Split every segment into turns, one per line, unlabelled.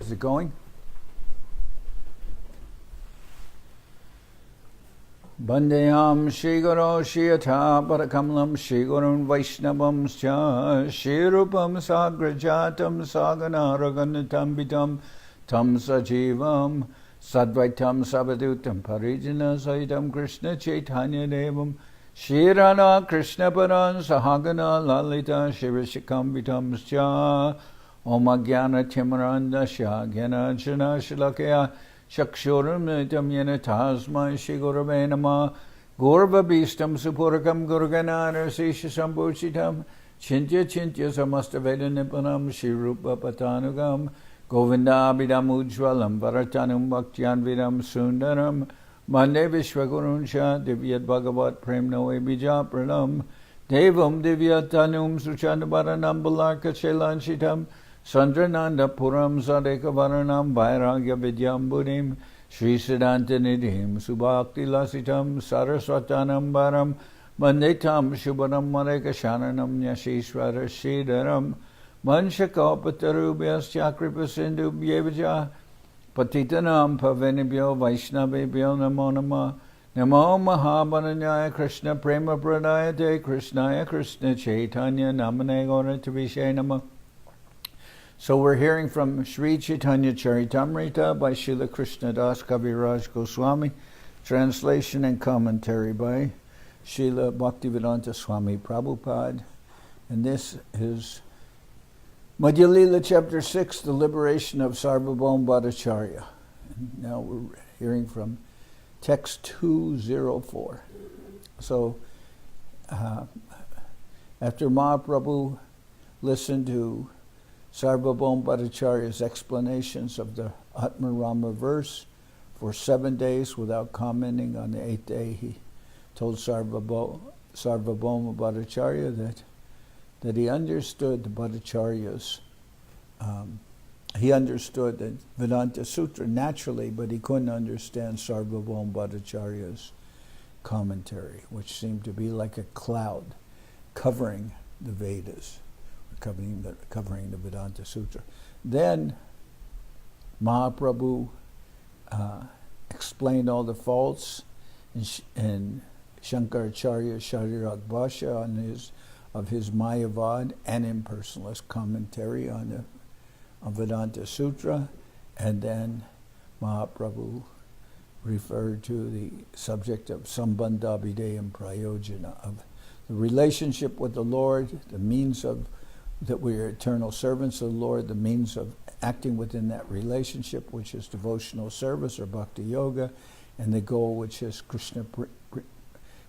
Is it going? Bandeyam Shri Guru Shiyatha Parakamlam Shri Gurun Vaishnavam Scha Shri Rupam Sagrajatam Sagana Raganatam Bitam Tam Sajivam Sadvaitam Sabadutam Parijana Saitam Krishna Chaitanya Devam Shri Radha Krishna Paran Sahagana Lalita Shivashikam Bitam Scha Om Agyana Timaranda Sha Gyana Jana Shilakaya Shakshuram Yena Tasma Shigurave Nama Gorva Bistam Supurakam Gurganana Sisha Sambhuchitam Chintya Chintya Samastaveda Nipanam Shirupa Patanugam Govinda Abhidam Ujwalam Varatanum Bhaktyan Vidam Sundaram Mande Vishwaguruncha Divyat Bhagavat Prem Noe Bija Pranam Devam Divyatanum Suchandabaranam Balarka Chelanchitam Sandrananda Puram Sadeka Varanam Vairagya Vidyam Buddhim Sri Siddhanta Nidhim Subhakti Lasitam Saraswatanam Baram Mandetam Shubhanam Mareka Shananam Yashishvara Sridharam Manshakapatarubhyas Chakripa Sindhu Bhyevaja Patitanam Pavenibhyo Vaishnavebhyo Namo Nama Namo Mahabharanyaya Krishna Prema Pradayate Krishnaya Krishna Chaitanya Namane Gaura Tavishe Nama. So we're hearing from Sri Chaitanya Charitamrita by Srila Krishna Das Kaviraj Goswami, translation and commentary by Srila Bhaktivedanta Swami Prabhupada. And this is Madhya-lila chapter 6, the liberation of Sarvabhauma Bhattacharya. And now we're hearing from text 204. So after Mahaprabhu listened to Sarvabhauma Bhattacharya's explanations of the Atma Rama verse for 7 days without commenting on the 8th day, he told Sarvabhauma Bhattacharya that he understood the Bhattacharya's, he understood the Vedanta Sutra naturally, but he couldn't understand Sarvabhauma Bhattacharya's commentary, which seemed to be like a cloud covering the Vedas. Covering the Vedanta Sutra. Then Mahaprabhu explained all the faults in Shankaracharya Sharirat Bhasha of his Mayavad and impersonalist commentary on Vedanta Sutra, and then Mahaprabhu referred to the subject of Sambandhabhideyam Prayojana, of the relationship with the Lord, the means of that we are eternal servants of the Lord, the means of acting within that relationship, which is devotional service or bhakti yoga, and the goal, which is Krishna Prem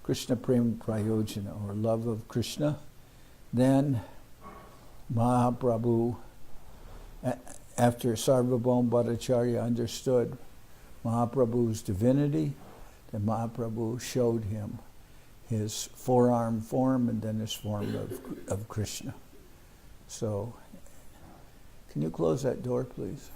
Prayojana, or love of Krishna. Then Mahaprabhu, after Sarvabhauma Bhattacharya understood Mahaprabhu's divinity, then Mahaprabhu showed him his forearm form and then his form of Krishna. So, can you close that door, please?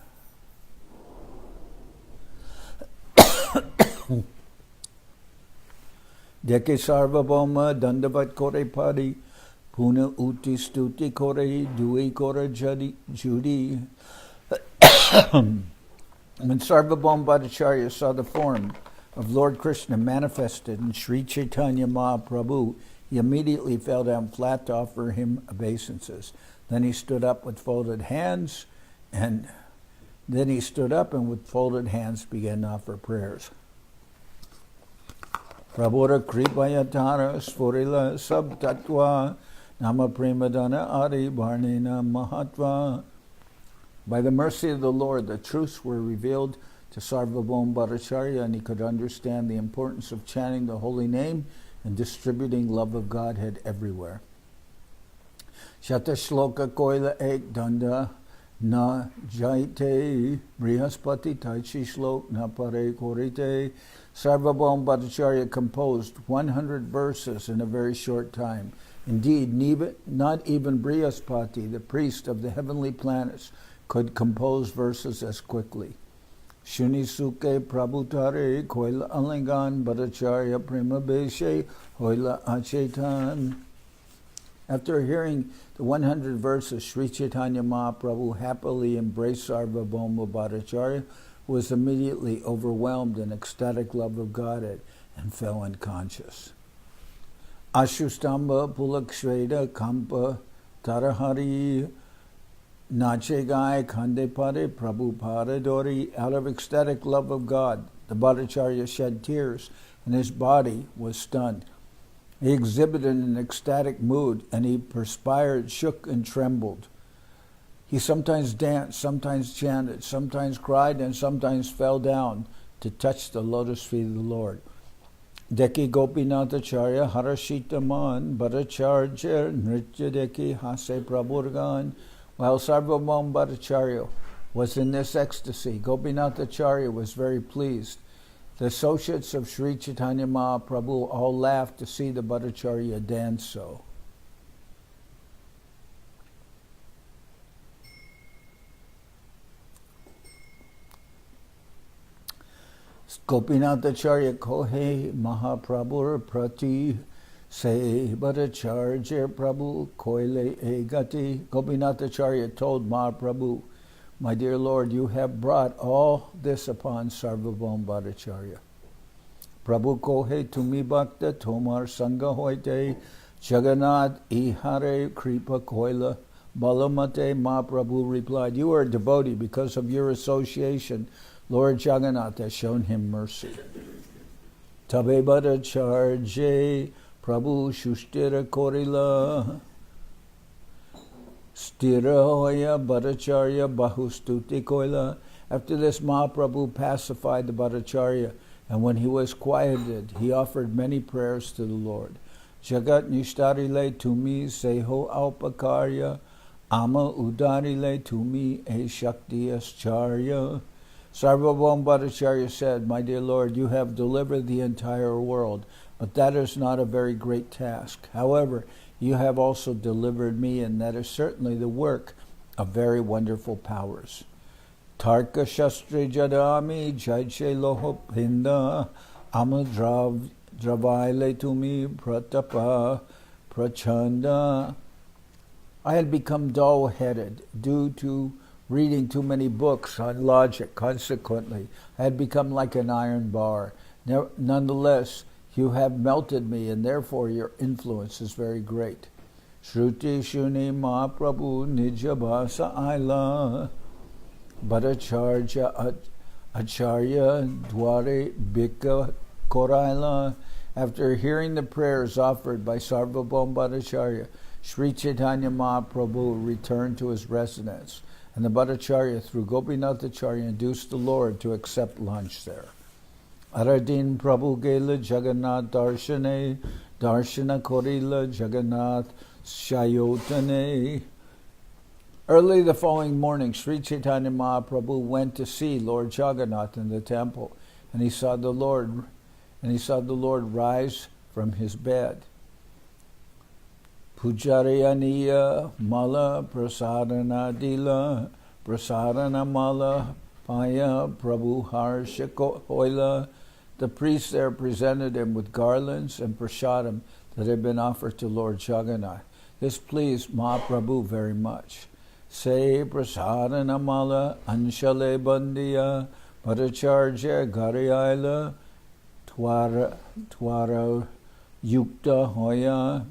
Deke Sarvabhauma Dandavat Kore Padi Puna Uti Stuti Kore Dui Kore Judi. When Sarvabhauma Bhattacharya saw the form of Lord Krishna manifested in Sri Chaitanya Mahaprabhu, he immediately fell down flat to offer him obeisances. Then he stood up with folded hands, and with folded hands began to offer prayers. Prabhura Kripayatara Sfurila Sab Tattva Nama Premadana Adi Varnena Mahatva. By the mercy of the Lord, the truths were revealed to Sarvabhauma Bhattacharya, and he could understand the importance of chanting the holy name and distributing love of Godhead everywhere. Shata shloka koila ek danda na jaite brihaspati taichi shlok na pare korite. Sarvabhauma Bhattacharya composed 100 verses in a very short time. Indeed, not even Brihaspati, the priest of the heavenly planets, could compose verses as quickly. Shuni suke prabhutare koila alingan Bhattacharya prema beshe hoila achetan. After hearing the 100 verses, Sri Chaitanya Mahaprabhu happily embraced Sarvabhauma Bhattacharya, who was immediately overwhelmed in ecstatic love of Godhead and fell unconscious. Ashustamba Pulakshveda Kampa Tarahari Nache Gai Khande Pare Prabhu Paradori. Out of ecstatic love of God, the Bhattacharya shed tears and his body was stunned. He exhibited an ecstatic mood and he perspired, shook and trembled. He sometimes danced, sometimes chanted, sometimes cried and sometimes fell down to touch the lotus feet of the Lord. Deki Gopinathacharya Harashita Man Bhattacharya Nritya Deki Hase Prabhurgan. While Sarvabhauma Bhattacharya was in this ecstasy, Gopinathacharya was very pleased. The associates of Sri Chaitanya Mahaprabhu all laughed to see the Bhattacharya dance so. Gopinathacharya Kohe Mahaprabhu Prati Se Bhattacharya Prabhu Koile Egati. Gopinathacharya told Mahaprabhu, "My dear Lord, you have brought all this upon Sarvabhauma Bhattacharya. Prabhu Kohe Tumi Bhakta Tomar Sangha Hoite Jagannath Ihare Kripa Koila Balamate." Mahaprabhu replied, "You are a devotee. Because of your association, Lord Jagannath has shown him mercy." Tabe Bhattacharya Prabhu Shushtira Korila Stira Hoya Bhattacharya Bahustuti Koila. After this, Mahaprabhu pacified the Bhattacharya, and when he was quieted, he offered many prayers to the Lord. Jagat Nishtarile Tumi Seho Alpakarya Ama Udarile Tumi E Shakti Ascharya. Sarvabhauma Bhattacharya said, "My dear Lord, you have delivered the entire world, but that is not a very great task. However, you have also delivered me, and that is certainly the work of very wonderful powers. Tarka Shastri Jadami Jaiche Loho Pinda Amadrav Dravaile Tumi Pratapa Prachanda." I had become dull-headed due to reading too many books on logic. Consequently, I had become like an iron bar. Nonetheless, you have melted me, and therefore your influence is very great. Shruti Shuni Mahaprabhu Nija Bhasa Aila Bhattacharya Acharya Dware Bhikka Koraila. After hearing the prayers offered by Sarvabhauma Bhattacharya, Sri Chaitanya Mahaprabhu returned to his residence, and the Bhattacharya, through Gopinathacharya, induced the Lord to accept lunch there. Aradin Prabhu Gela Jagannath Darshane Darshana Korila Jagannath Shayotane. Early the following morning, Sri Chaitanya Mahaprabhu went to see Lord Jagannath in the temple, and he saw the Lord rise from his bed. Pujarayaniya Mala Prasadana Dila Prasadana Mala Paya Prabhu Harsha Hoila. The priests there presented him with garlands and prasadam that had been offered to Lord Jagannath. This pleased Mahaprabhu very much. Se Prasadana Mala Anshale Bandiya Bhattacharya Gariyaila Twara Yukta Hoya.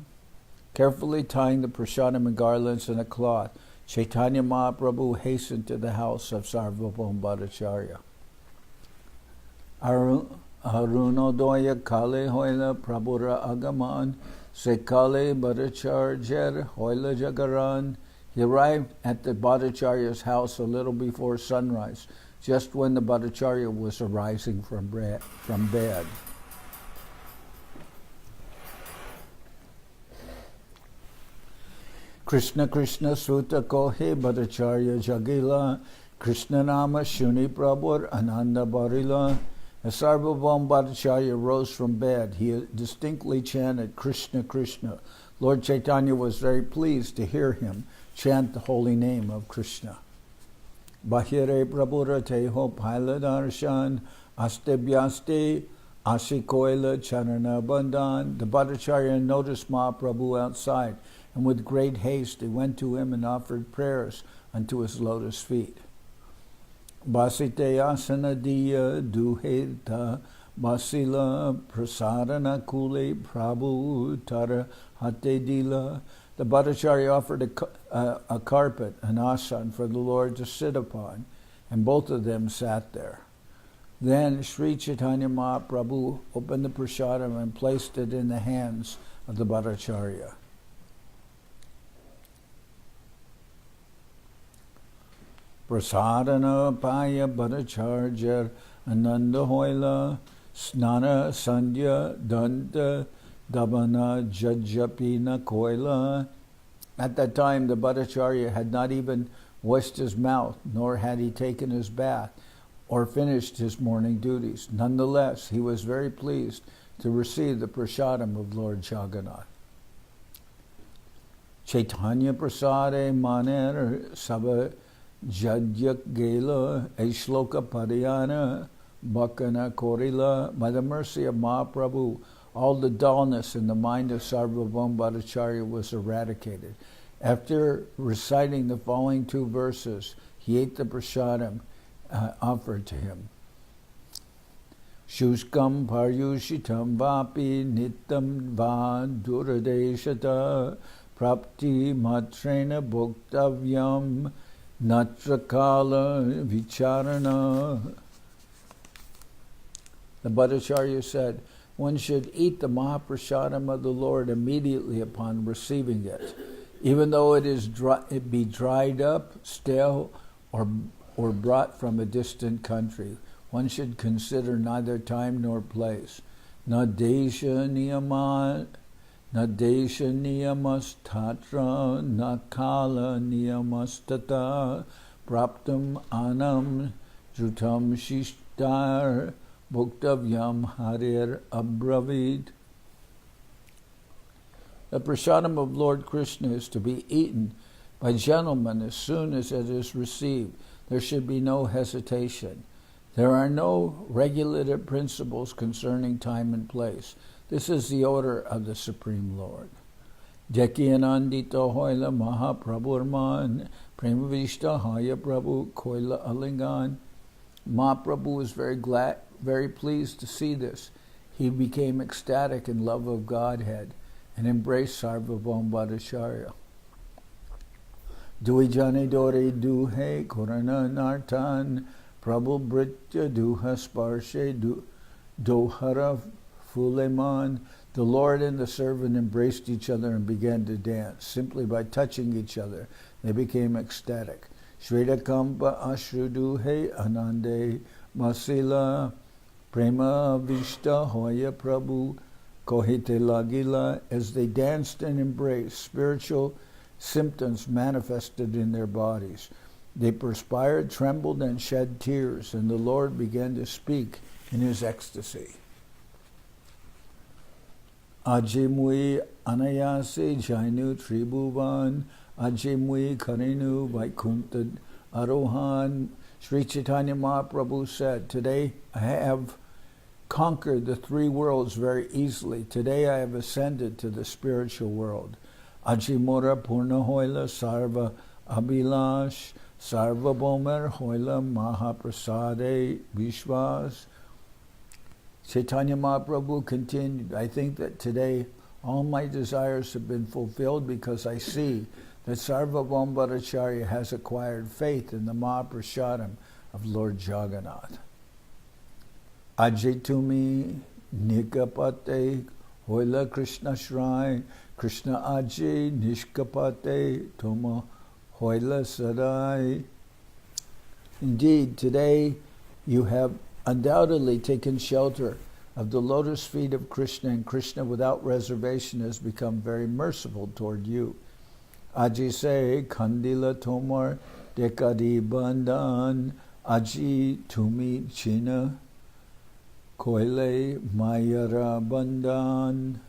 Carefully tying the prasadam and garlands in a cloth, Chaitanya Mahaprabhu hastened to the house of Sarvabhauma Bhattacharya. Arunodoya Kale Hoila Prabhura Agaman Sekale Bhattacharya Hoila Jagaran. He arrived at the Bhattacharya's house a little before sunrise, just when the Bhattacharya was arising from bed. Krishna Krishna Sruta Kohe Bhattacharya Jagila Krishna Nama Shuni Prabhur Ananda Barila. As Sarvabhauma Bhattacharya rose from bed, he distinctly chanted Krishna Krishna. Lord Chaitanya was very pleased to hear him chant the holy name of Krishna. Bahire Prabhura Teho Paila Darshan Astebhyaste Ashikoila Charana Bandhan. The Bhattacharya noticed Mahaprabhu outside and with great haste they went to him and offered prayers unto his lotus feet. Basite asana diya duheta basila prasadana kule prabhu tara hate dila. The Bhattacharya offered a carpet, an asan, for the Lord to sit upon, and both of them sat there. Then Sri Chaitanya Mahaprabhu opened the prasadam and placed it in the hands of the Bhattacharya. Prasadana paya Bhattacharya ananda hoila snana sandhya danta Dabana Jajapina Koila. At that time, the Bhattacharya had not even washed his mouth, nor had he taken his bath, or finished his morning duties. Nonetheless, he was very pleased to receive the prasadam of Lord Jagannath. Chaitanya Prasade Maner Sabha Jadyak Gela Aishloka Padayana Bhakana Korila. By the mercy of Mahaprabhu, all the dullness in the mind of Sarvabhauma Bhattacharya was eradicated. After reciting the following two verses, he ate the prasadam offered to him. Shuskam paryushitam vapi nitam va duradeshata prapti matrena bhoktavyam natrakala vicharana. The Bhattacharya said, one should eat the Mahaprasadam of the Lord immediately upon receiving it, even though it be dried up, stale, or brought from a distant country. One should consider neither time nor place. Na desha niyamas tatra, na kala niyamas tata, praptam anam jutam shishtar, Bhuktavyam Harir Abravid. The prasadam of Lord Krishna is to be eaten by gentlemen as soon as it is received. There should be no hesitation. There are no regulative principles concerning time and place. This is the order of the Supreme Lord. Jakyanandita Hoila Mahaprabhurman Premavishta Haya Prabhu Koila Alingan. Mahaprabhu was very pleased to see this. He became ecstatic in love of Godhead and embraced Sarvabhauma Bhattacharya. Duijane dore duhe korana nartan prabhu britya duha sparshe dohara fuleman. The Lord and the servant embraced each other and began to dance. Simply by touching each other, they became ecstatic. Shvedakampa ashruduhe anande masila prema vishta hoya prabhu kohite lagila. As they danced and embraced, spiritual symptoms manifested in their bodies. They perspired, trembled, and shed tears, and the Lord began to speak in his ecstasy. Ajimui anayase jainu tribhuvan, Ajimui karinu vaikunta arohan. Sri Chaitanya Mahaprabhu said, today I have conquered the three worlds very easily. Today I have ascended to the spiritual world. Ajimura Purna Hoila Sarva Abhilash Sarvabhauma Hoila Mahaprasade Vishwas. Chaitanya Mahaprabhu continued, I think that today all my desires have been fulfilled because I see that Sarvabhauma Bhattacharya has acquired faith in the Mahaprasadam of Lord Jagannath. Ajitumi Nikapate Hoila Krishna Shrai Krishna Aji Nishkapate Toma Hoila Sadai. Indeed, today you have undoubtedly taken shelter of the lotus feet of Krishna, and Krishna without reservation has become very merciful toward you. Aji se Kandila Tomar Dekadi Bandan Aji Tumi China Koile Mayara Bandan.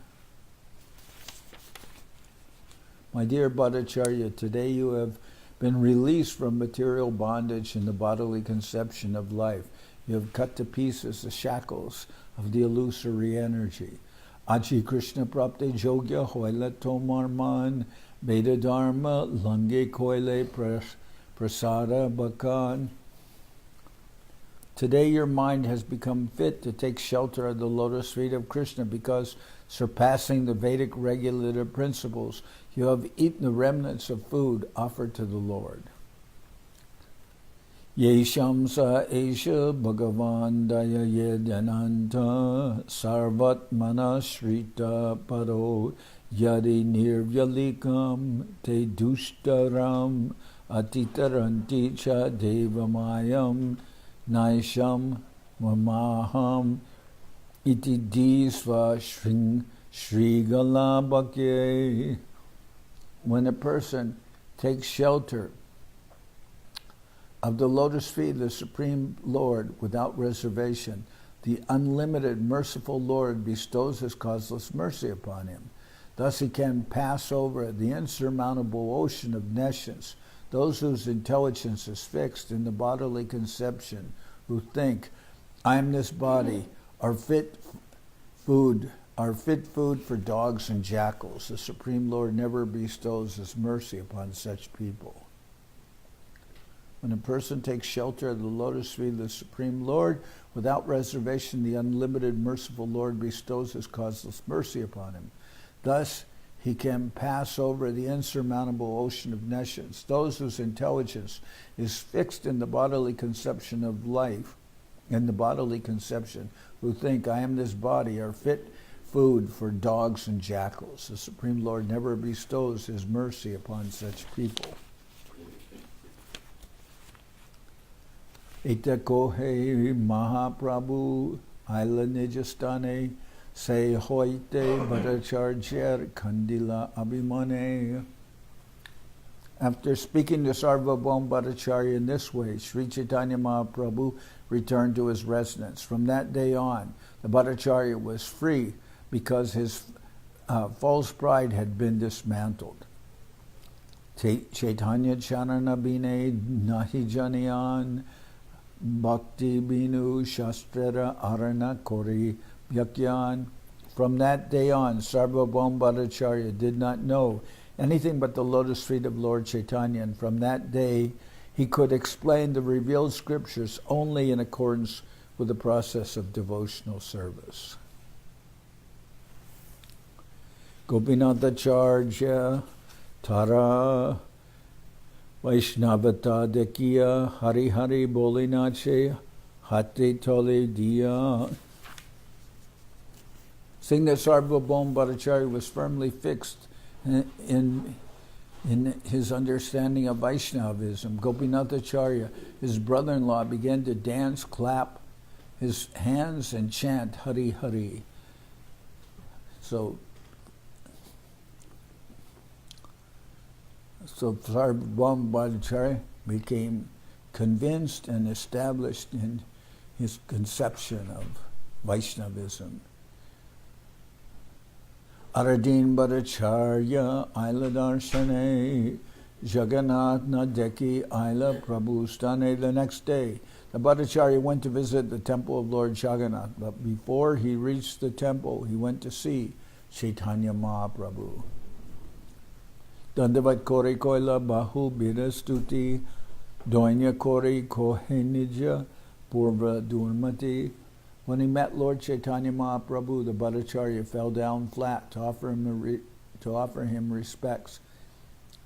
My dear Bhattacharya, today you have been released from material bondage and the bodily conception of life. You have cut to pieces the shackles of the illusory energy. Aji Krishna Prapte Jogya Hoila Tomar Man Veda Dharma Lange Koile Prasada Bhakan. Today your mind has become fit to take shelter of the lotus feet of Krishna because, surpassing the Vedic regulative principles, you have eaten the remnants of food offered to the Lord. Yesham sa esha bhagavan daya yedananta sarvatmana shrita paro yadi nirvyalikam te dushtaram atitaranti cha devamayam naisham mamaham iti disva shrigala bhakye. When a person takes shelter of the lotus feet of the Supreme Lord without reservation, the unlimited merciful Lord bestows his causeless mercy upon him. Thus he can pass over the insurmountable ocean of nescience. Those whose intelligence is fixed in the bodily conception, who think, I am this body, are fit food for dogs and jackals. The Supreme Lord never bestows his mercy upon such people. When a person takes shelter of the lotus feet of the Supreme Lord, without reservation, the unlimited merciful Lord bestows his causeless mercy upon him. Thus, he can pass over the insurmountable ocean of nescience. Those whose intelligence is fixed in the bodily conception of life, who think, I am this body, are fit food for dogs and jackals. The Supreme Lord never bestows his mercy upon such people. Ita kohe Mahaprabhu Aila Nijastane Se Hoite Bhattacharya Kandila Abhimane. After speaking to Sarvabhauma Bhattacharya in this way, Sri Chaitanya Mahaprabhu returned to his residence. From that day on, the Bhattacharya was free because his false pride had been dismantled. Chaitanya Charitamrita Nahi Janiyan Bhakti Binu Shastrara Arana Kori Vyakyan. From that day on, Sarvabhauma Bhattacharya did not know anything but the lotus feet of Lord Chaitanya, and from that day he could explain the revealed scriptures only in accordance with the process of devotional service. Gopinathacharya Tara Vaishnavata Dekiya Hari Hari Bolinache Hate Tole Diya. Seeing that Sarvabhauma Bhattacharya was firmly fixed in his understanding of Vaishnavism, Gopinathacharya, his brother-in-law, began to dance, clap his hands, and chant Hari Hari. So Sarvabhauma Bhattacharya became convinced and established in his conception of Vaishnavism. Aradin Bhattacharya Aila Darshane Jagannath Nadeki Aila Prabhustane. The next day, the Bhattacharya went to visit the temple of Lord Jagannath, but before he reached the temple, he went to see Chaitanya Mahaprabhu. Dandavat Kore Koila Bahu Birastuti Doinya Kore Kohenija Purva Durmati. When he met Lord Chaitanya Mahaprabhu, the Bhattacharya fell down flat to offer him respects.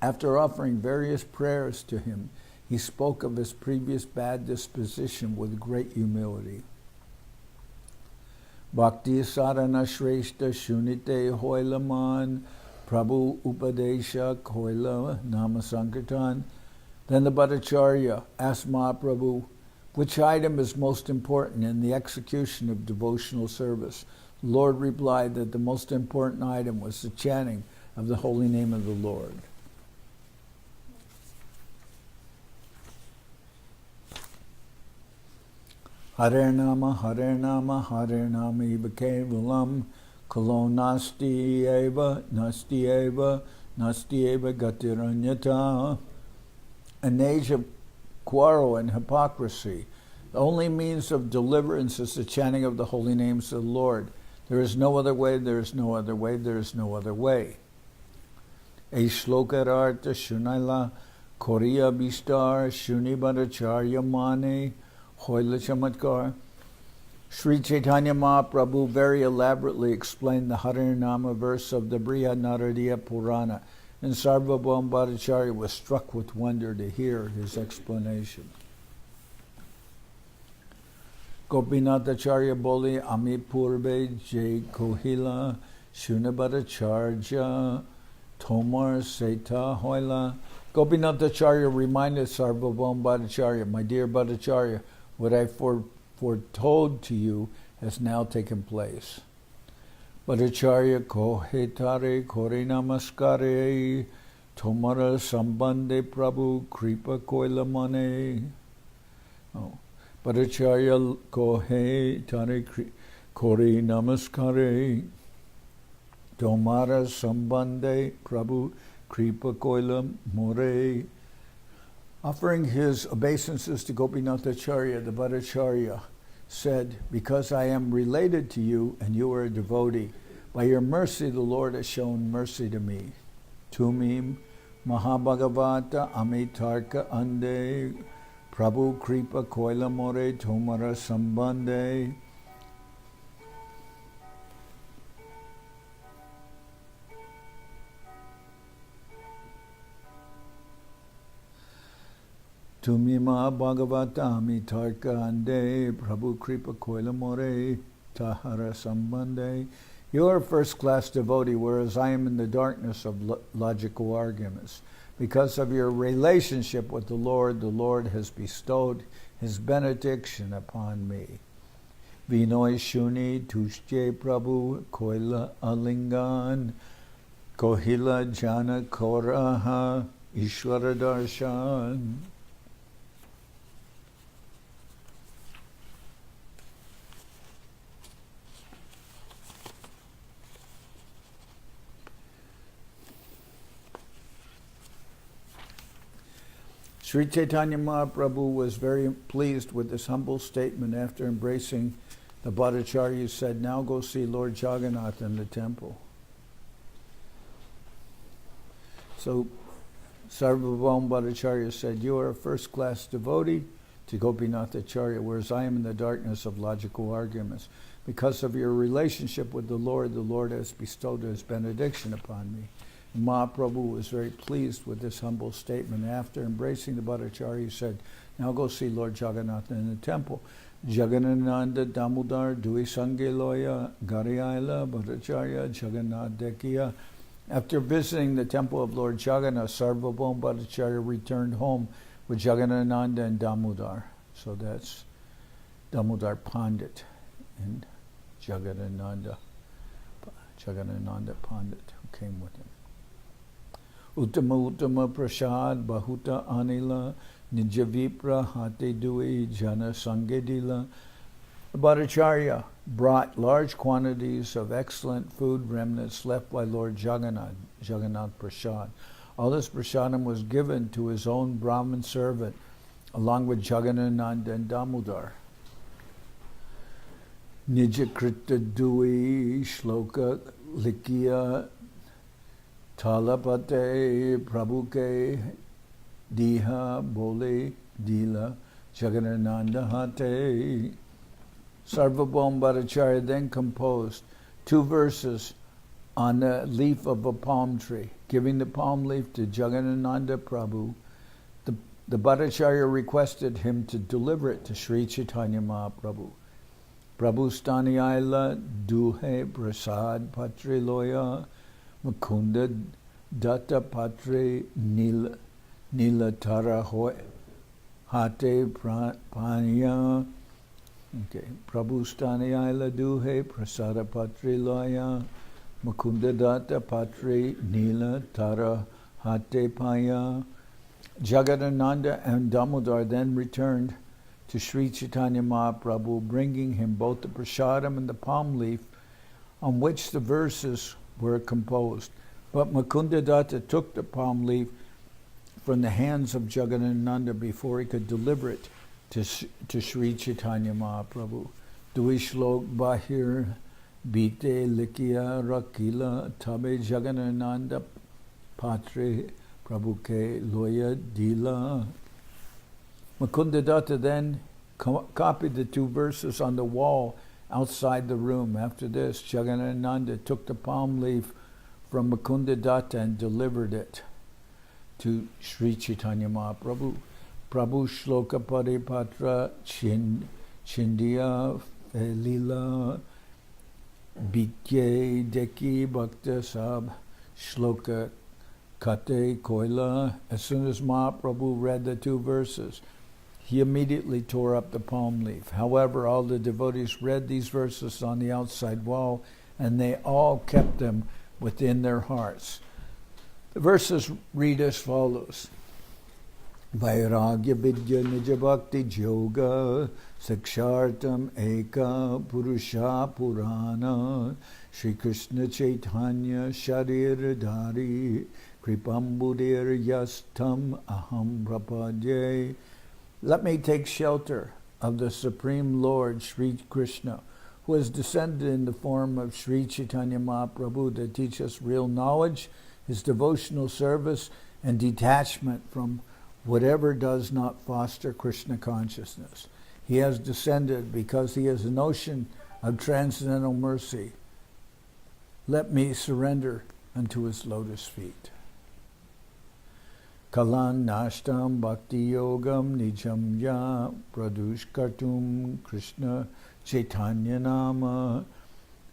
After offering various prayers to him, he spoke of his previous bad disposition with great humility. Bhakti Sarana Shrestha Shunite Hoilaman Prabhu Upadesha Koila Nama Sankirtan. Then the Bhattacharya asked Mahaprabhu, which item is most important in the execution of devotional service? The Lord replied that the most important item was the chanting of the holy name of the Lord. Hare Nama, Hare Nama, Hare Nama Eva Kevalam, Kalo Nasti Eva, Nasti Eva, Nasti Eva Gatiranyata. An age of quarrel and hypocrisy. The only means of deliverance is the chanting of the holy names of the Lord. There is no other way, there is no other way, there is no other way. A shlokarartha shunaila Korea Bistar Shuni Bhattacharya Mane Hoila Chamatkar. Sri Chaitanya Mahaprabhu very elaborately explained the Harinama verse of the Brihad Naradiya Purana, and Sarvabhauma Bhattacharya was struck with wonder to hear his explanation. Gopinathacharya Boli Ami Purbe Jai Kohila Shuna Bhattacharya Tomar Seta Hoila. Gopinathacharya reminded Sarvabhauma Bhattacharya, my dear Bhattacharya, what I foretold to you has now taken place. Bhattacharya kohetare kore namaskare tomara sambande prabhu kripa koila mane. Bhattacharya kohetare kore namaskare tomara sambande prabhu kripa koila more. Offering his obeisances to Gopinathacharya, the Bhattacharya said, because I am related to you and you are a devotee, by your mercy the Lord has shown mercy to me. Tumim Mahabhagavata Amitarka Ande Prabhu Kripa Koila More Tomara Sambande. Tumima Bhagavatami Tarkande Prabhu Kripa Koila More Tahara Sambande. You are a first-class devotee, whereas I am in the darkness of logical arguments. Because of your relationship with the Lord has bestowed his benediction upon me. Vinoy Shuni Tushje Prabhu Koila Alingan Kohila Jana Koraha Ishwara Darshan. Sri Chaitanya Mahaprabhu was very pleased with this humble statement. After embracing the Bhattacharya, said, now go see Lord Jagannath in the temple. So Sarvabhauma Bhattacharya said, you are a first-class devotee to Gopinathacharya, whereas I am in the darkness of logical arguments. Because of your relationship with the Lord has bestowed his benediction upon me. And Mahaprabhu was very pleased with this humble statement. After embracing the Bhattacharya, he said, now go see Lord Jagannath in the temple. Jaganananda Damodar Dui Sangeloya Gariaila Bhattacharya Jagannath Dekiya. After visiting the temple of Lord Jagannath, Sarvabhauma Bhattacharya returned home with Jaganananda and Damodar. So that's Damodar Pandit and Jaganananda Pandit, who came with him. Uttama Prasad Bahuta Anila Nijavipra Hate Dui Jana Sangedila. The Bhattacharya brought large quantities of excellent food remnants left by Lord Jagannath Prasad. All this prasadam was given to his own Brahmin servant, along with Jaganananda and Damodar. Nijakrita Dui Shloka Likya Talapate Prabhuke Diha Bole Dila Jaganananda Hate. Sarvabhauma Bhattacharya then composed 2 verses on the leaf of a palm tree, giving the palm leaf to Jaganananda Prabhu. The Bhattacharya requested him to deliver it to Sri Chaitanya Mahaprabhu. Prabhu Stani Aila Duhe Prasad Patre Loya Mukunda Datta Patre Nila Tara Hate Panya. Okay. Prabhu Stani Aila Duhe Prasada Patre Loya Mukunda Datta Patre Nila Tara Hate Panya. Jaganananda and Damodar then returned to Sri Chaitanya Mahaprabhu, bringing him both the prasadam and the palm leaf on which the verses were composed. But Mukunda Datta took the palm leaf from the hands of Jaganananda before he could deliver it to Sri Chaitanya Mahaprabhu. Dui shlok bahir bite likya rakila tabe Jaganananda Patre Prabhuke Loya Dila. Mukundadatta then copied the 2 verses on the wall outside the room. After this, Jagannananda took the palm leaf from Mukundadatta and delivered it to Sri Chaitanya Mahaprabhu. Prabhu Shloka Paripatra Chindiya Felila Bitye Deki Bhakta Sab Shloka Kate Koila. As soon as Mahaprabhu read the 2 verses, he immediately tore up the palm leaf. However, all the devotees read these verses on the outside wall, and they all kept them within their hearts. The verses read as follows. Vairagya Vidya Nija Bhakti Yoga Sakshartam Eka Purusha Purana Shri Krishna Chaitanya Shariradhari Kripambudir Yastam Aham Prapadye. Let me take shelter of the Supreme Lord Sri Krishna, who has descended in the form of Sri Chaitanya Mahaprabhu to teach us real knowledge, his devotional service, and detachment from whatever does not foster Krishna consciousness. He has descended because he is an ocean of transcendental mercy. Let me surrender unto his lotus feet. Kalan Nashtam Bhakti Yogam Nijam Ya Pradush Kartum Krishna Chaitanya Nama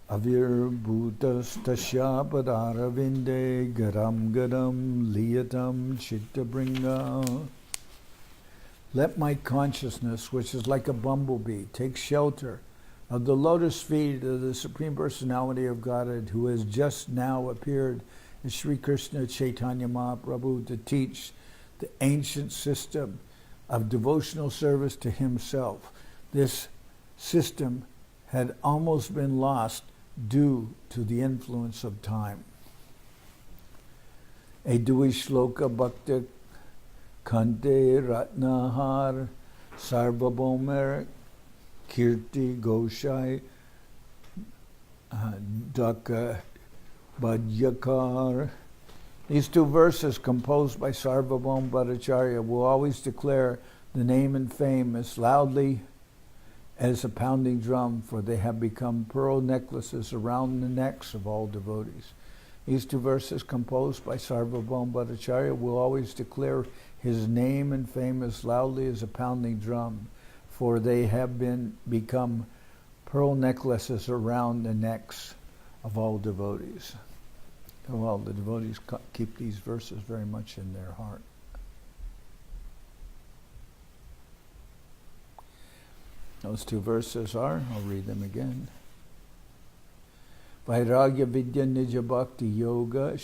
Avir Bhutas Tasya Padaravinde Garam Garam Liyatam Chitta Bringa. Let my consciousness, which is like a bumblebee, take shelter of the lotus feet of the Supreme Personality of Godhead, who has just now appeared as Sri Krishna Chaitanya Mahaprabhu to teach the ancient system of devotional service to himself. This system had almost been lost due to the influence of time. Edui Shloka Bhakta Kante Ratnahar Sarvabhauma Kirti Goshai Daka Bhadyakar. These 2 verses, composed by Sarvabhauma Bhattacharya, will always declare the name and fame as loudly as a pounding drum, for they have become pearl necklaces around the necks of all devotees. These 2 verses, composed by Sarvabhauma Bhattacharya, will always declare his name and fame as loudly as a pounding drum, for they have become pearl necklaces around the necks of all devotees. Well, the devotees keep these verses very much in their heart. Those 2 verses are, I'll read them again. Vairagya Vidya Nija Bhakti Yoga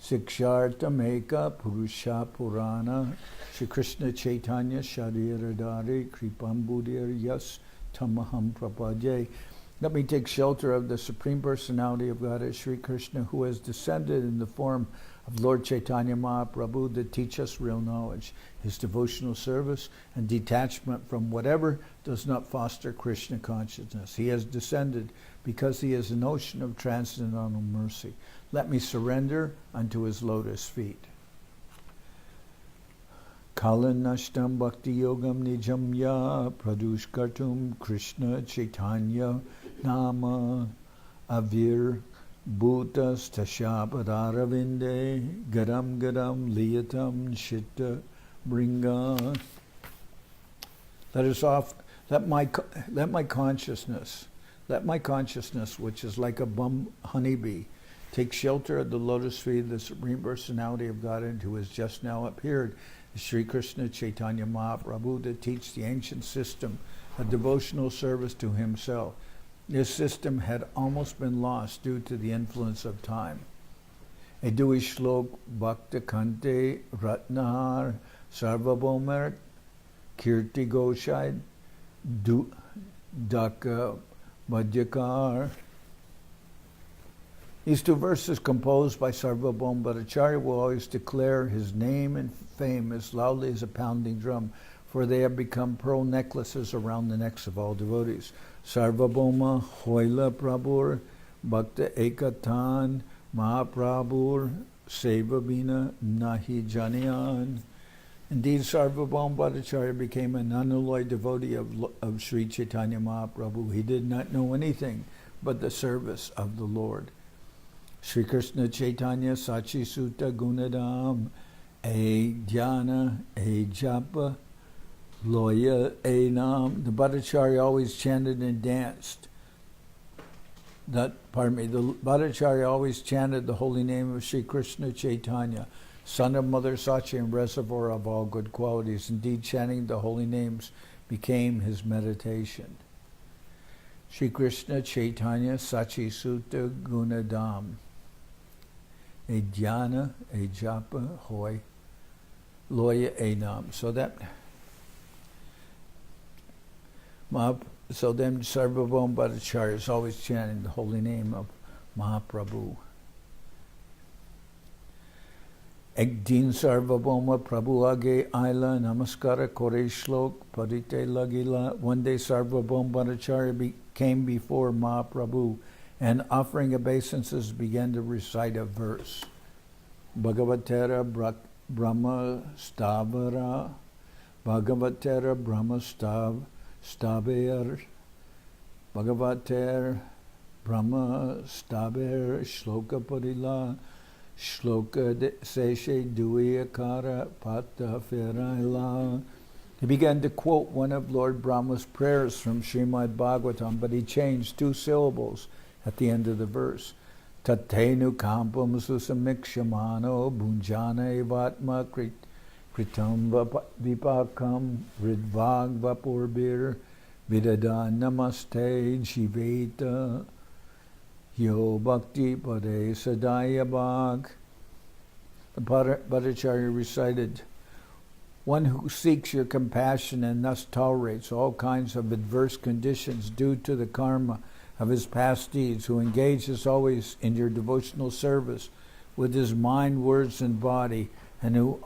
Sikshartameka Purusha Purana Shri Krishna Chaitanya Shariradhari Kripambudir Yas Tamaham Prapadye. Let me take shelter of the Supreme Personality of Godhead, Sri Krishna, who has descended in the form of Lord Chaitanya Mahaprabhu to teach us real knowledge, his devotional service, and detachment from whatever does not foster Krishna consciousness. He has descended because he is an ocean of transcendental mercy. Let me surrender unto his lotus feet. Kalan Nashtam Bhakti Yogam Nijam Ya Pradush Kartum Krishna Chaitanya Nama Avir Bhutas Tashapadharavinde Garam Garam Liyatam Chitta Bringa. Let my consciousness, which is like a honeybee, take shelter of the lotus feet of the Supreme Personality of Godhead, who has just now appeared as Sri Krishna Chaitanya Mahaprabhu to teach the ancient system of devotional service to himself. This system had almost been lost due to the influence of time. Edui Shlok Bhakta Kante Ratnahar Sarvabhauma Kirti Goshai Daka Bhadyakar. These 2 verses, composed by Sarvabhauma Bhattacharya, will always declare his name and fame as loudly as a pounding drum, for they have become pearl necklaces around the necks of all devotees. Sarvabhauma Hoila Prabhur Bhakta Ekatan Mahaprabhur Seva bina nahi janayan. Indeed, Sarvabhauma Bhattacharya became an unalloyed devotee of Sri Chaitanya Mahaprabhu. He did not know anything but the service of the Lord. Sri Krishna Chaitanya Sachi Sutta Gunadam E Dhyana E Japa Loya E Nam. The Bhattacharya always chanted and danced. The Bhattacharya always chanted the holy name of Sri Krishna Chaitanya, son of Mother Sachi and reservoir of all good qualities. Indeed, chanting the holy names became his meditation. Sri Krishna Chaitanya Sachi Sutta Gunadam E Dhyana E Japa Hoy Loya E Nam. So then Sarvabhauma Bhattacharya is always chanting the holy name of Mahaprabhu. Ek din Sarvabhauma Prabhu age aila namaskara kore shlok parite lagila. One day Sarvabhauma Bhattacharya came before Mahaprabhu and offering obeisances began to recite a verse. Bhagavatera Brahma Stavara Bhagavatera Brahma Staver Bhagavater Brahma Staver Shloka Parila Shloka Seshe Duiyakara Pata Feraila. He began to quote one of Lord Brahma's prayers from Srimad Bhagavatam, but he changed 2 syllables at the end of the verse. Tatenu kampam susamikshamano bhunjana evatma kritam vipakam ridvag vapurbir vidada namaste jiveta yo bhakti pade sadaya bhag. The Bhattacharya recited, one who seeks your compassion and thus tolerates all kinds of adverse conditions due to the karma of his past deeds, who engages always in your devotional service with his mind, words, and body, and who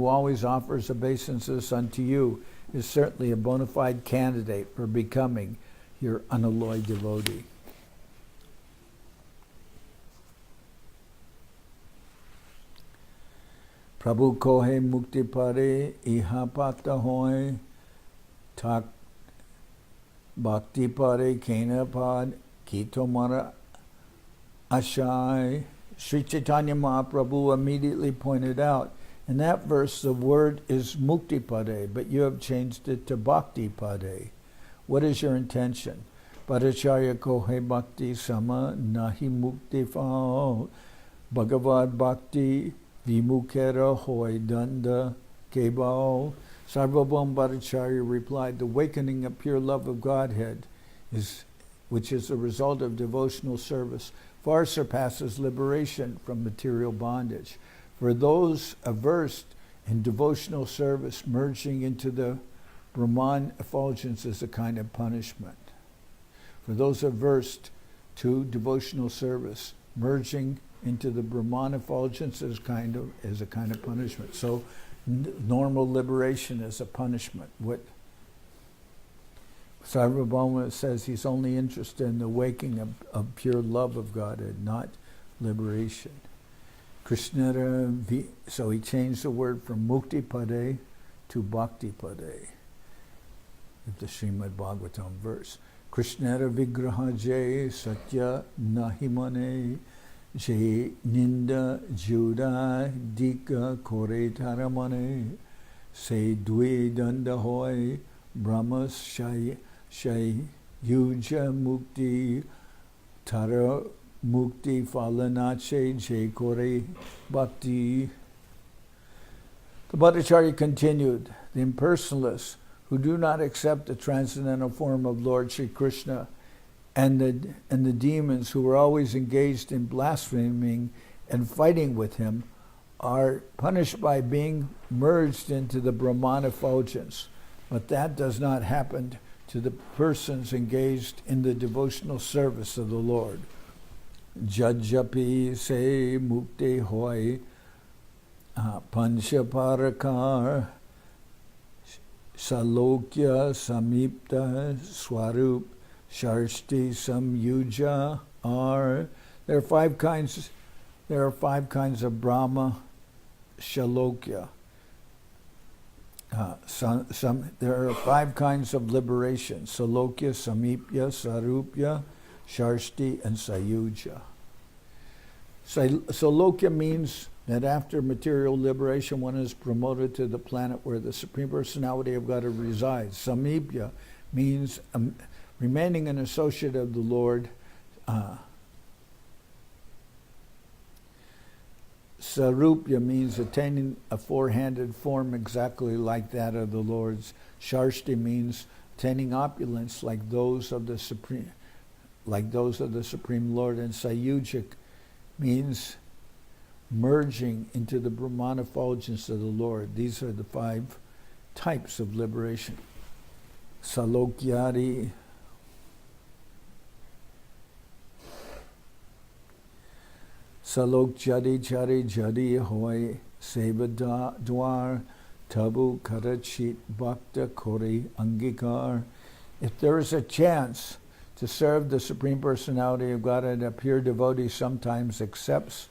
always offers obeisances unto you, is certainly a bona fide candidate for becoming your unalloyed devotee. Prabhu kohe mukti pare iha pata hoy tak Bhakti pare kena pad kito mara ashai. Sri Chaitanya Mahaprabhu immediately pointed out, in that verse the word is mukti pade, but you have changed it to bhakti pade. What is your intention? Bhattacharya kohe bhakti sama nahi mukti fao bhagavad bhakti vimukera hoy danda kebao. Sarvabhauma Bhattacharya replied, the awakening of pure love of Godhead, which is a result of devotional service, far surpasses liberation from material bondage. For those averse in devotional service, merging into the Brahman effulgence is a kind of punishment. For those averse to devotional service, merging into the Brahman effulgence is a kind of punishment. So normal liberation is a punishment. What Sarvabhauma says, he's only interested in the awakening of pure love of Godhead, not liberation. Krishna, so he changed the word from mukti pade to bhakti pade. The Srimad Bhagavatam verse. Krishna vigraha jay satya nahimane Je ninda juda dika kore taramane se dwe danda hoy brahma shay yuja mukti tara mukti falanache je kore bhakti. The Bhattacharya continued, the impersonalists who do not accept the transcendental form of Lord Sri Krishna and the demons who are always engaged in blaspheming and fighting with him are punished by being merged into the Brahman effulgence. But that does not happen to the persons engaged in the devotional service of the Lord. Jajapi se mukte hoy panchaparakar salokya samipta swarup Sharshti Samyuja are. There are 5 kinds There are 5 kinds of Brahma Shalokya. There are 5 kinds of liberation: Salokya, Samipya, Sarupya, Sharshti, and Sayuja. Salokya means that after material liberation, one is promoted to the planet where the Supreme Personality of God resides. Samipya means remaining an associate of the Lord. Sarupya means attaining a 4-handed form exactly like that of the Lord's. Sharshti means attaining opulence like those of the Supreme Lord. And Sayuja means merging into the Brahman effulgence of the Lord. These are the 5 types of liberation. Salokyari, Salok Jadi Chari Jadi Hoy Seva Dwar Tabu Karachit Bhakta Kori Angikar. If there is a chance to serve the Supreme Personality of God, a pure devotee sometimes accepts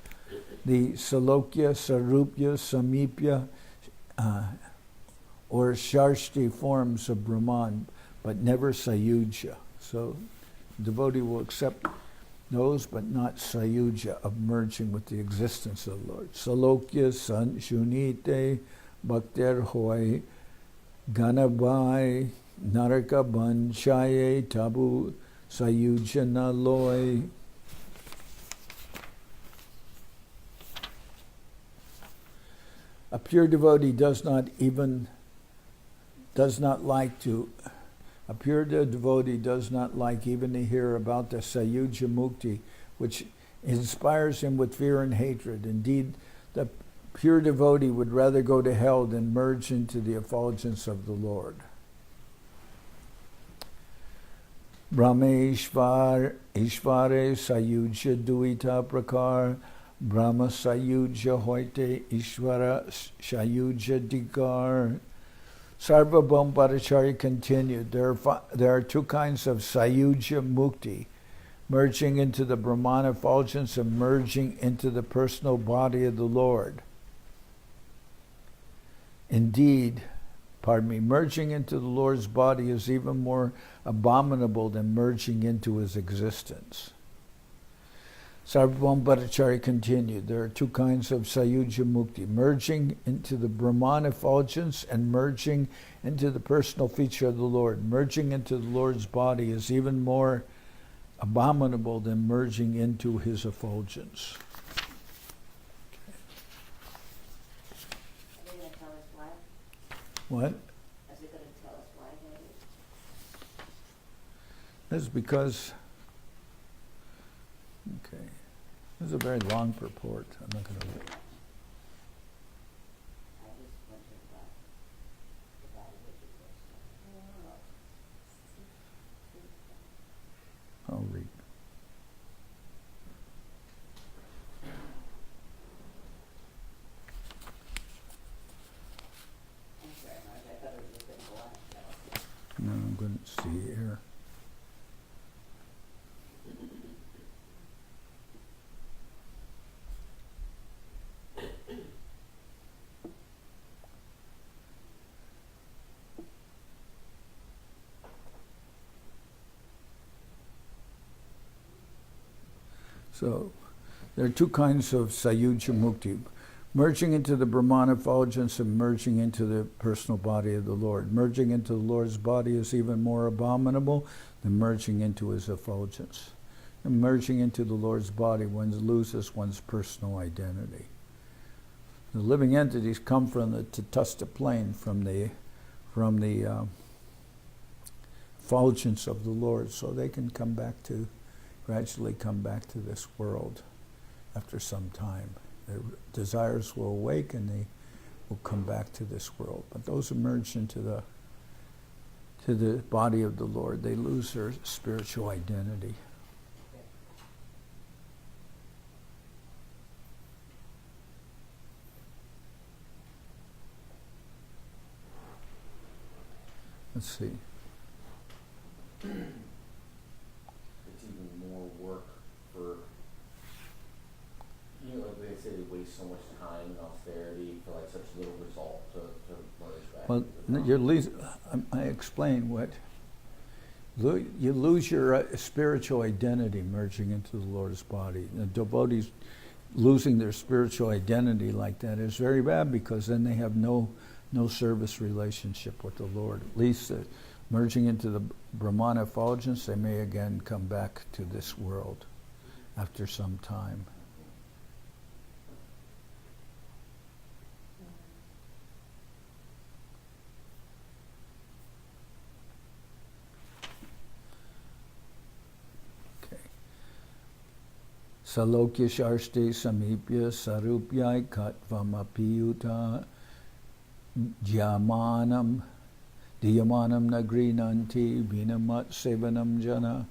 the Salokya, Sarupya, Samipya, or Sharshti forms of Brahman, but never Sayuja. So the devotee will accept those, but not Sayuja, of merging with the existence of the Lord. Salokya, Shunite, Bhakter Hoy, Ganabai, Naraka Banchaye, Tabu, Sayuja Naloy. A pure devotee does not like even to hear about the Sayuja Mukti, which inspires him with fear and hatred. Indeed, the pure devotee would rather go to hell than merge into the effulgence of the Lord. Brahmeshwar Ishvare Sayuja Duita Prakar Brahma Sayuja Hoite Ishvara Sayuja Dikar. Sarvabhauma Bhattacharya continued, there are 2 kinds of Sayuja Mukti, merging into the Brahman effulgence and merging into the personal body of the Lord. Indeed, merging into the Lord's body is even more abominable than merging into his existence. Sarvabhauma Bhattacharya continued, there are 2 kinds of Sayuja Mukti, merging into the Brahman effulgence and merging into the personal feature of the Lord. Merging into the Lord's body is even more abominable than merging into his effulgence.
Are they going to tell us why?
What?
Is it going to tell us why?
That's because, okay, this is a very long purport. I'm not going to read it.
I just wondered about the body which
I'll read.
I'm sorry, Maharaj, I thought it was just going to go on.
No, I'm going to see here. So, there are 2 kinds of Sayuja Mukti, merging into the Brahman effulgence and merging into the personal body of the Lord. Merging into the Lord's body is even more abominable than merging into his effulgence. And merging into the Lord's body, one loses one's personal identity. The living entities come from the Tatusta plane, from the effulgence of the Lord, so they can gradually come back to this world after some time. Their desires will awake and they will come back to this world. But those who merge into the body of the Lord, they lose their spiritual identity. Let's see.
It's even more work for, like say they waste so much time and austerity for like such little result to merge back?
Well, I explain what you lose your spiritual identity merging into the Lord's body. The devotees losing their spiritual identity like that is very bad, because then they have no service relationship with the Lord. At least merging into the Brahmana effulgence, they may again come back to this world after some time. Salokya sharste samipya sarupyai katvamapiyuta dyamanam nagrinanti vinamat sevanam jana.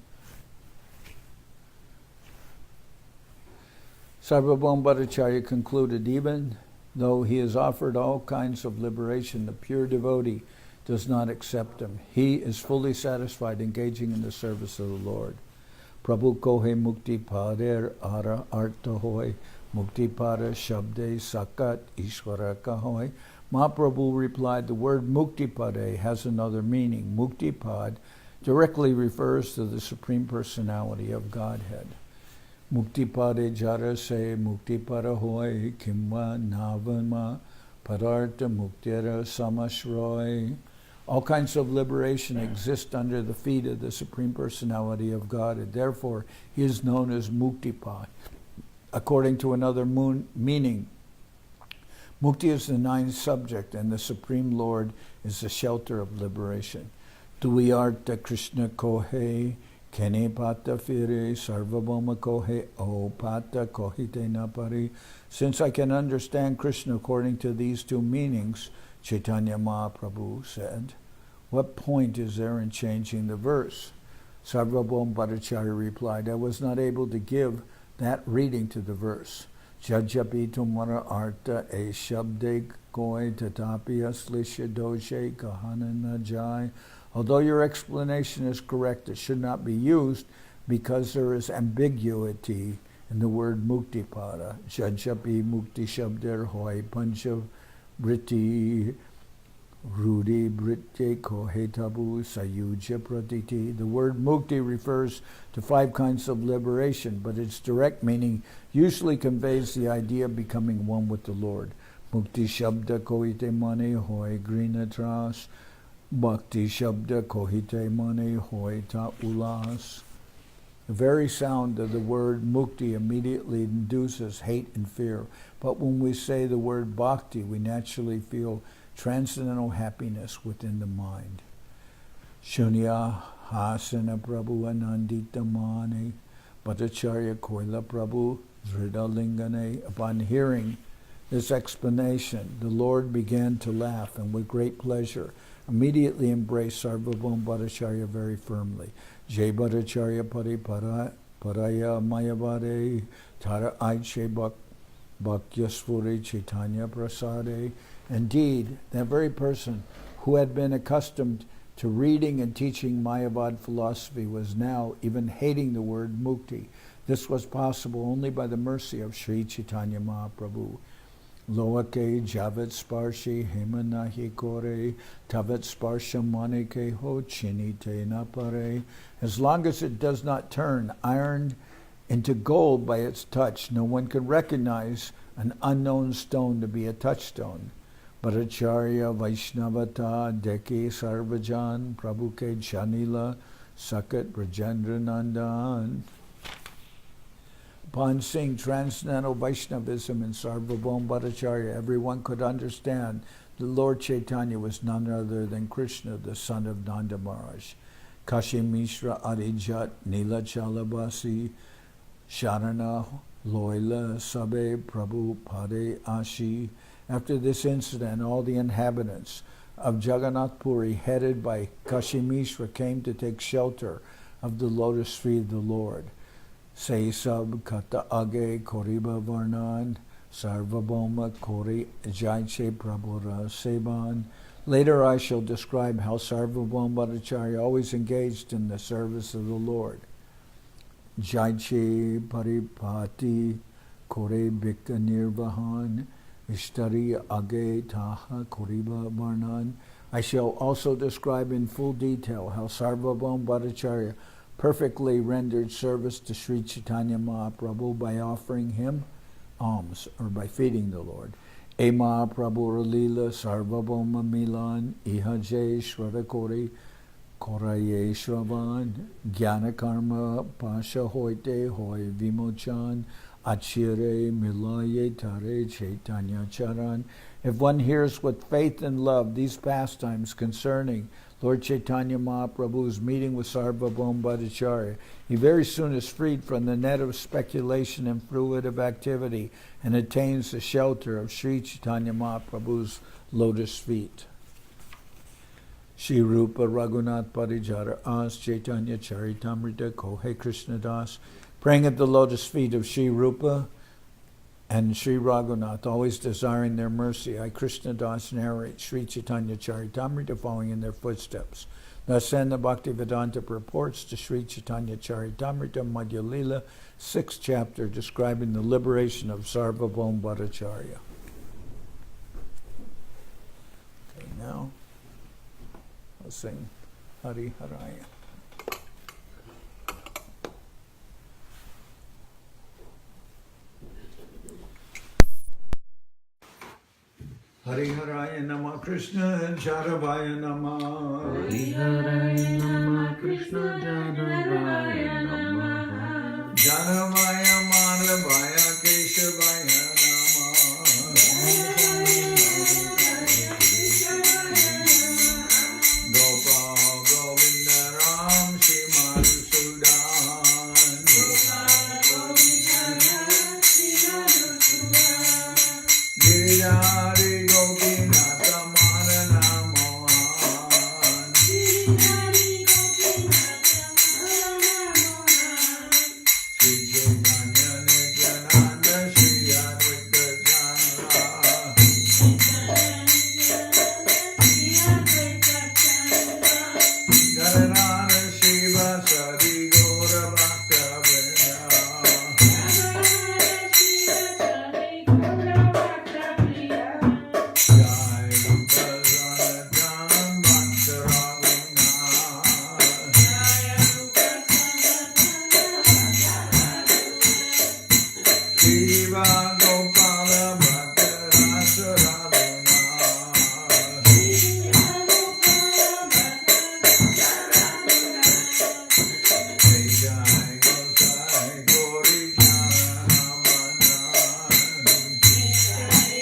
Sarvabhauma Bhattacharya concluded, even though he has offered all kinds of liberation, the pure devotee does not accept them. He is fully satisfied engaging in the service of the Lord. Prabhu kohe mukti pader ara arta hoy, mukti pada shabde sakat ishvara kahoy. Mahaprabhu replied, the word mukti pade has another meaning. Mukti pad directly refers to the Supreme Personality of Godhead. Mukti pade jara se mukti pada hoy, kimva navama padarta muktira samashroy. All kinds of liberation exist under the feet of the Supreme Personality of God, and therefore he is known as Muktipad. According to another meaning, Mukti is the ninth subject, and the Supreme Lord is the shelter of liberation. Tuiyarta Krishna kohe, kene pata fire, sarvabhauma kohe, o pata kohite napari. Since I can understand Krishna according to these two meanings, Chaitanya Mahaprabhu said, what point is there in changing the verse? Sarvabhauma Bhattacharya replied, I was not able to give that reading to the verse. Jajapi tumara arta e shabde koi tatapi aslisha doshe kahanana jai. Although your explanation is correct, it should not be used because there is ambiguity in the word muktipada. Jajapi mukti shabder hoi pancha Vritti Rudi Britye Kohetabu Sayuja Pratiti. The word mukti refers to 5 kinds of liberation, but its direct meaning usually conveys the idea of becoming one with the Lord. Mukti Shabda Kohite Mane Hoi Grinatras, Bhakti Shabda Kohite Mane Hoi Ta Ulas. The very sound of the word mukti immediately induces hate and fear. But when we say the word bhakti, we naturally feel transcendental happiness within the mind. Shunya hasana prabhu anandita mane, Bhattacharya koila prabhu dhridalingane. Upon hearing this explanation, the Lord began to laugh, and with great pleasure immediately embraced Sarvabhauma Bhattacharya very firmly. Jai Bhattacharya pari paraya mayavade tara aiche bhakyasvure Chaitanya prasade. Indeed, that very person who had been accustomed to reading and teaching Mayavad philosophy was now even hating the word mukti. This was possible only by the mercy of Sri Chaitanya Mahaprabhu. Loake javat sparshi hemanahi kore tavat sparsha manike ho chinite napare. As long as it does not turn iron into gold by its touch, no one can recognize an unknown stone to be a touchstone. Bhattacharya Vaishnavata Deke Sarvajan Prabhuke Janila Sakat Brajendra Nandan. Upon seeing transcendental Vaishnavism in Sarvabhauma Bhattacharya, everyone could understand that Lord Chaitanya was none other than Krishna, the son of Nanda Maharaj. Kashi Mishra Arijat Nila Chalabasi Sharana Loila Sabe Prabhu Pade Ashi. After this incident, all the inhabitants of Jagannath Puri, headed by Kashi Mishra, came to take shelter of the lotus feet of the Lord. Say sab kata age koriba varnan sarvabhauma kori jaiche prabhura seban. Later I shall describe how Sarvabhauma Bhattacharya always engaged in the service of the Lord. Jaiche paripati Kore Bhikta Nirvahan, Ishtari Age Taha Koriba Varnan. I shall also describe in full detail how Sarvabhauma Bhattacharya perfectly rendered service to Sri Chaitanya Mahaprabhu by offering him alms, or by feeding the Lord. E Mahaprabhu Lila Sarvabhauma Milan Ihaje Shradakori Koraye Shravan Jnana Karma Pasha Hoite Hoy Vimochan Achire Milaye Tare Chaitanya Charan. If one hears with faith and love these pastimes concerning Lord Chaitanya Mahaprabhu's meeting with Sarvabhauma Bhattacharya, he very soon is freed from the net of speculation and fruitive activity and attains the shelter of Sri Chaitanya Mahaprabhu's lotus feet. Shri Rupa Raghunath Parijara As Chaitanya Charitamrita Kohe Krishna Das. Praying at the lotus feet of Shri Rupa and Shri Raghunath, always desiring their mercy, I Krishna Das narrate Sri Chaitanya Charitamrita, following in their footsteps. Thus end the Bhaktivedanta purports to Sri Chaitanya Charitamrita, Madhya-lila, 6th chapter, describing the liberation of Sarvabhauma Bhattacharya. Okay, now I'll sing Hari Haraya. Hari Haraya Nama Krishna Jaravaya Nama.
Hari Haraya Nama Krishna Janardan Nama.
Janavaya Madhavaya Keshavaya Nama. Gopal Govinda Ram Shri Madhusudan. Giridhari Gopinatha Madana Mohan. Shri Chaitanya Nityananda Shri Advaita Janara. Janardan Seva Sadi Gaura Bhakta Vrinda. Jai Rupa Janardan Bhakta Raghunath. Seva Gopala Bhakta Rasa Raghunath. Jai Jai Gosai Gauri Charanamanan. Jai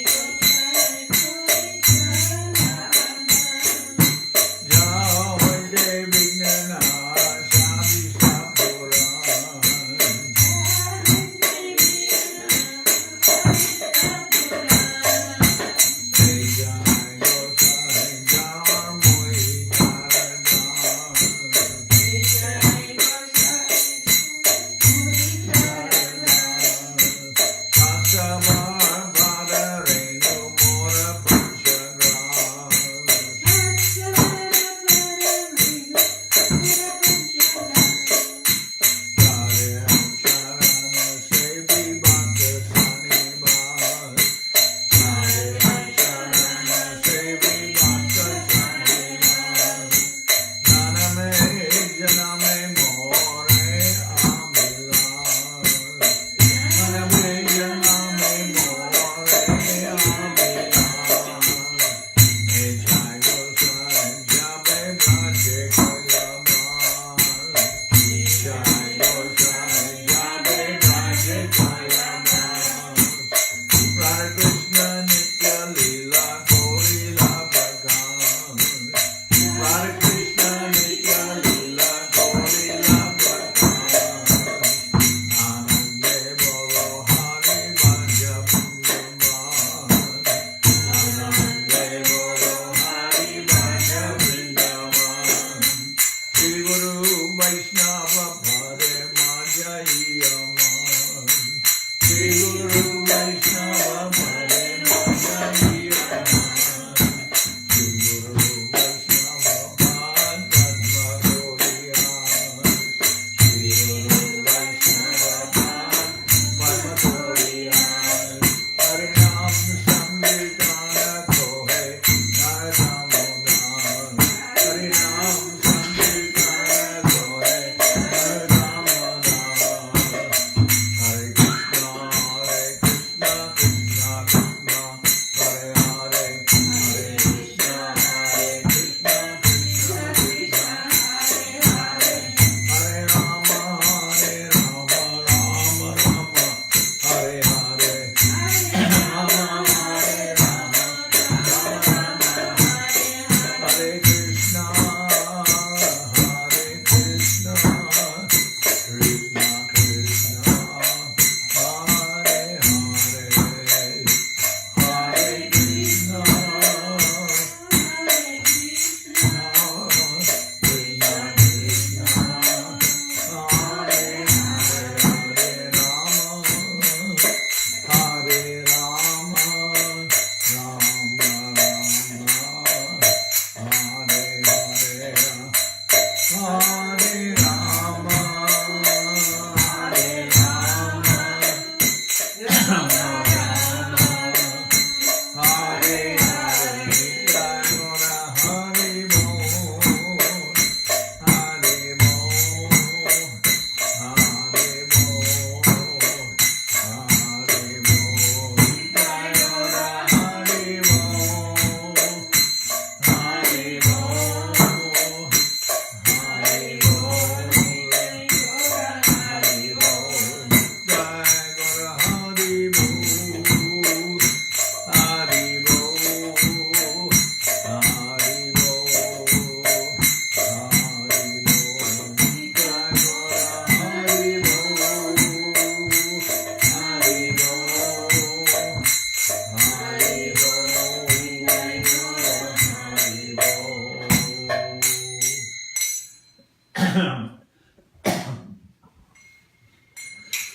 Jai Vignana Shadi Sapuran. Jai Jai Gosai Jarmoi Charadan. Sasavar Bhadarenu Mora Panchagram. Charyam Charana Sevi Bhakta Sanibhas. Charyam Charana Sevi Bhakta Sanibhas. Janame Janame More Amilas. Janame Janame More Amilas. Jai Gosai Jabe Braje Kalamas. Jai Gosai Jabe Braje Kalamas. Radha Krishna Nitya Lila Korila Bhagan. Radha Krishna Nitya Lila Korila Bhagan. Anande Bolo Hari Bhaja Vrindavan. Anande Bolo Hari Bhaja Vrindavan. Shri Guru Vaishnava Bhare Majayaman. Shri Guru Vaishnava Bhare Majayaman. Shri Guru Vaishnava Bhare Majayaman. Shri Guru Vaishnava Bhare Majayaman.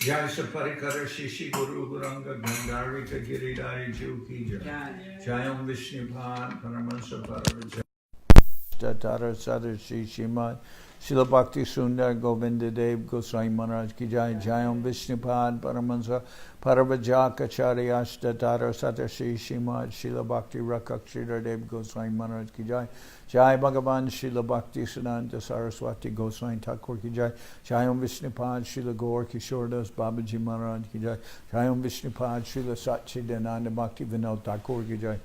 Jai Saparikara Shishi Guru Guranga Gandharvika Giridhari Ju Ki Jai. Jayam Vishnupad Paramansa Paravaja Tara Sadar Shishimad Srila Bhakti Sundar Govinda Dev Goswami Maharaj Ki Jai. Jayam Vishnupad Paramansa Paravajaka Charyashta Tara Sadar Shishimad Srila Bhakti Rakakshidhar Dev Goswami Maharaj Ki Jai. Jai Bhagavan Srila Bhakti Siddhanta Saraswati Goswami Thakur Ki Jai. Jayam Vishnupad Srila Gaur Kishordas Babaji Maharaj Ki Jai. Jayam Vishnupad Srila Satchidananda Bhakti Vinod Thakur Ki Jai.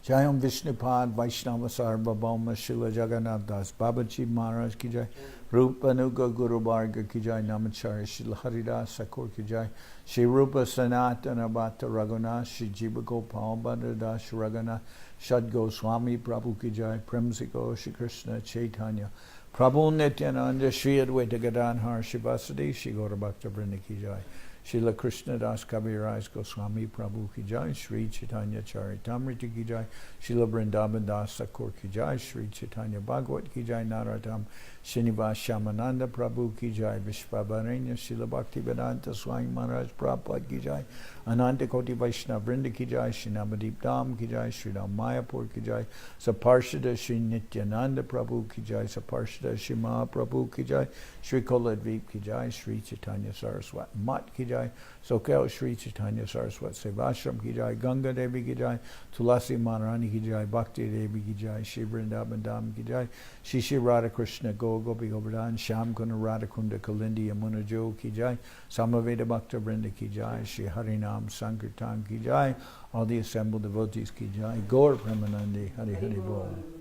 Jayam Vishnupad Vaishnava Sarvabhauma Srila Jagannath Das Babaji Maharaj Ki Jai. Rupanuga Guru Bharga Ki Jai. Namacharya Srila Haridas Thakur Ki Jai. Shri Rupa Sanatana Bhatta Raghunath Shri Jiva Gopal Bhatta Das Raghunath Shad Goswami Prabhu Ki Jai. Premsiko Shri Krishna Chaitanya Prabhu Nityananda Shri Advaita Gadadhar Shivasadi Shri Gaura Bhakta Vrinda Ki Jai. Srila Krishna Das Kaviraj Goswami Prabhu Ki Jai. Sri Chaitanya Charitamrita Ki Jai. Srila Vrindavan Das Thakur Ki Jai. Sri Chaitanya Bhagavat Ki Jai. Narottam Srinivas Shamananda Prabhu Ki Jai. Vishvabaranya Srila Bhakti Vedanta Swami Maharaj Prabhupada Ki Jai. Ananta Koti Vaishnava Vrinda Ki Jai. Sri Navadeep Dham Ki Jai. Sri Ram Mayapur Ki Jai. Saparshada Sri Nityananda Prabhu Ki Jai. Saparshada Sri Mahaprabhu Ki Jai. Sri Koladvip Ki Jai. Sri Chaitanya Saraswat Mat Ki Jai. Soquel Sri Chaitanya Saraswat Seva Ashram Ki Jai. Ganga Devi Ki Jai. Tulasi Maharani Ki Jai. Bhakti Devi Ki Jai. Shri Vrindavan Dham Ki Jai. Shri Shri Radha Krishna Gopi Govardhan. Sham Kuna Radha Kunda Kalindi Yamuna Jo Ki Jai. Samaveda Bhakta Vrinda Ki Jai. Shri Harinam Sankirtan Ki Jai. All the assembled devotees Ki Jai. Gaur Premanandi Hari Hari Bol.